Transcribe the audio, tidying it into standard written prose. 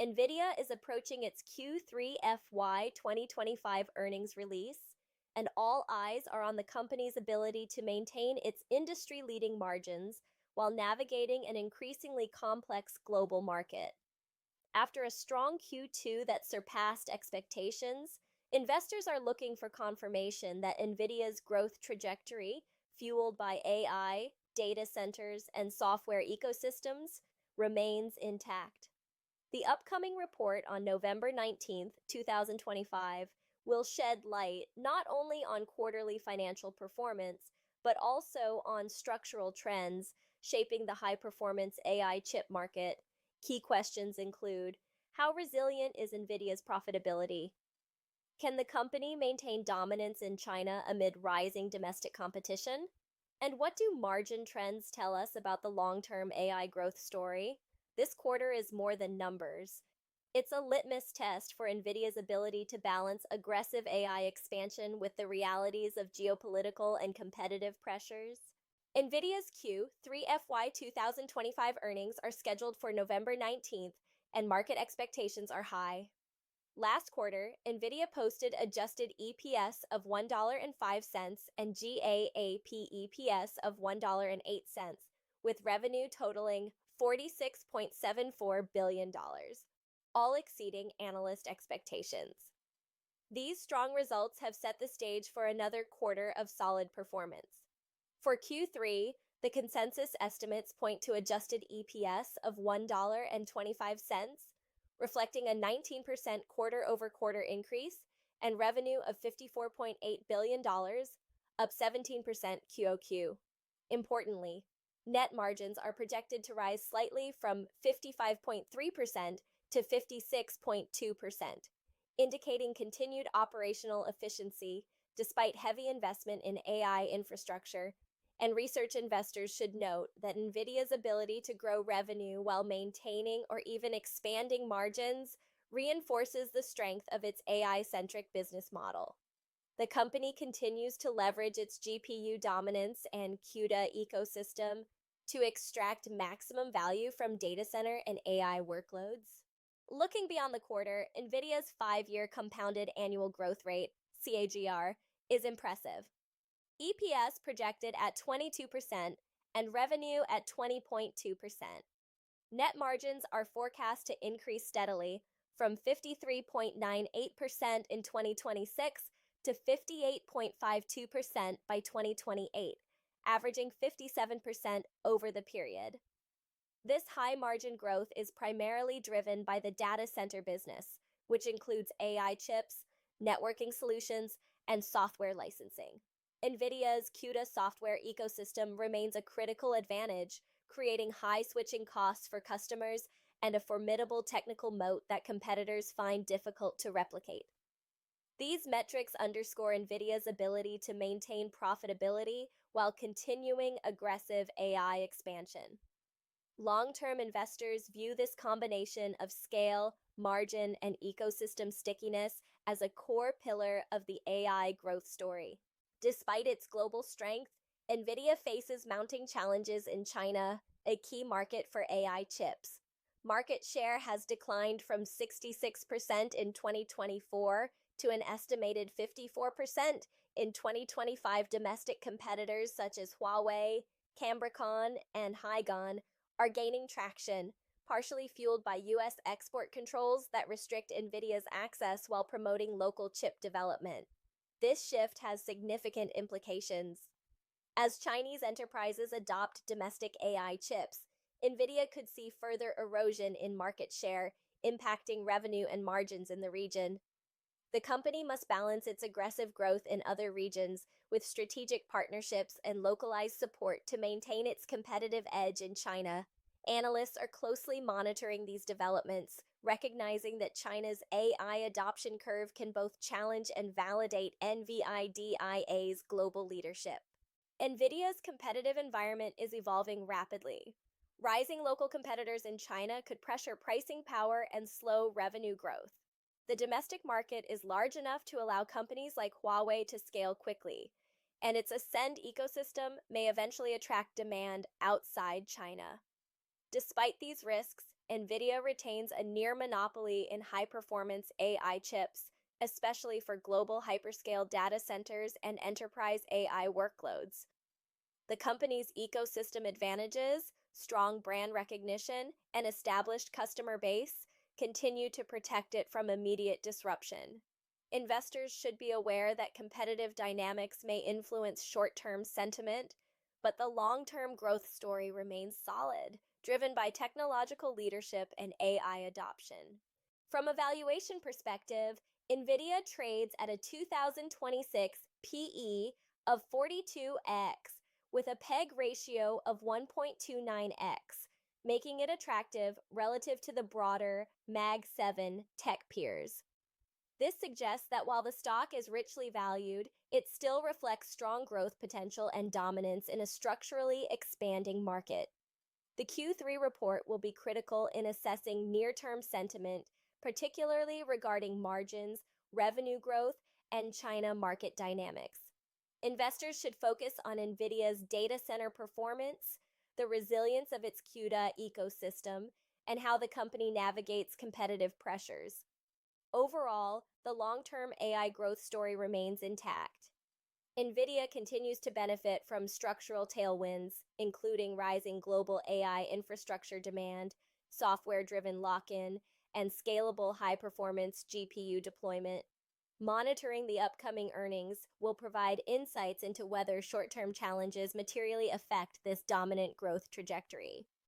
Nvidia is approaching its Q3 FY2025 earnings release, and all eyes are on the company's ability to maintain its industry-leading margins while navigating an increasingly complex global market. After a strong Q2 that surpassed expectations, investors are looking for confirmation that Nvidia's growth trajectory, fueled by AI, data centers, and software ecosystems, remains intact. The upcoming report on November 19, 2025, will shed light not only on quarterly financial performance, but also on structural trends shaping the high-performance AI chip market. Key questions include: how resilient is Nvidia's profitability? Can the company maintain dominance in China amid rising domestic competition? And what do margin trends tell us about the long-term AI growth story? This quarter is more than numbers. It's a litmus test for Nvidia's ability to balance aggressive AI expansion with the realities of geopolitical and competitive pressures. Nvidia's Q3 FY2025 earnings are scheduled for November 19th, and market expectations are high. Last quarter, Nvidia posted adjusted EPS of $1.05 and GAAP EPS of $1.08, with revenue totaling $46.74 billion, all exceeding analyst expectations. These strong results have set the stage for another quarter of solid performance. For Q3, the consensus estimates point to adjusted EPS of $1.25, reflecting a 19% quarter-over-quarter increase, and revenue of $54.8 billion, up 17% QoQ. Importantly, net margins are projected to rise slightly from 55.3% to 56.2%, indicating continued operational efficiency despite heavy investment in AI infrastructure. And research investors should note that Nvidia's ability to grow revenue while maintaining or even expanding margins reinforces the strength of its AI-centric business model. The company continues to leverage its GPU dominance and CUDA ecosystem to extract maximum value from data center and AI workloads. Looking beyond the quarter, Nvidia's 5-year compounded annual growth rate, CAGR, is impressive. EPS projected at 22% and revenue at 20.2%. Net margins are forecast to increase steadily from 53.98% in 2026 to 58.52% by 2028, averaging 57% over the period. This high margin growth is primarily driven by the data center business, which includes AI chips, networking solutions, and software licensing. Nvidia's CUDA software ecosystem remains a critical advantage, creating high switching costs for customers and a formidable technical moat that competitors find difficult to replicate. These metrics underscore Nvidia's ability to maintain profitability while continuing aggressive AI expansion. Long-term investors view this combination of scale, margin, and ecosystem stickiness as a core pillar of the AI growth story. Despite its global strength, Nvidia faces mounting challenges in China, a key market for AI chips. Market share has declined from 66% in 2024 to an estimated 54% in 2025. Domestic competitors such as Huawei, Cambricon, and Hygon are gaining traction, partially fueled by U.S. export controls that restrict Nvidia's access while promoting local chip development. This shift has significant implications. As Chinese enterprises adopt domestic AI chips, Nvidia could see further erosion in market share, impacting revenue and margins in the region. The company must balance its aggressive growth in other regions with strategic partnerships and localized support to maintain its competitive edge in China. Analysts are closely monitoring these developments, recognizing that China's AI adoption curve can both challenge and validate NVIDIA's global leadership. Nvidia's competitive environment is evolving rapidly. Rising local competitors in China could pressure pricing power and slow revenue growth. The domestic market is large enough to allow companies like Huawei to scale quickly, and its Ascend ecosystem may eventually attract demand outside China. Despite these risks, Nvidia retains a near monopoly in high-performance AI chips, especially for global hyperscale data centers and enterprise AI workloads. The company's ecosystem advantages, strong brand recognition, and established customer base continue to protect it from immediate disruption. Investors should be aware that competitive dynamics may influence short-term sentiment, but the long-term growth story remains solid, driven by technological leadership and AI adoption. From a valuation perspective, Nvidia trades at a 2026 PE of 42x with a PEG ratio of 1.29x, making it attractive relative to the broader Mag 7 tech peers. This suggests that while the stock is richly valued, it still reflects strong growth potential and dominance in a structurally expanding market. The Q3 report will be critical in assessing near-term sentiment, particularly regarding margins, revenue growth, and China market dynamics. Investors should focus on Nvidia's data center performance, the resilience of its CUDA ecosystem, and how the company navigates competitive pressures. Overall, the long-term AI growth story remains intact. Nvidia continues to benefit from structural tailwinds, including rising global AI infrastructure demand, software-driven lock-in, and scalable high-performance GPU deployment. Monitoring the upcoming earnings will provide insights into whether short-term challenges materially affect this dominant growth trajectory.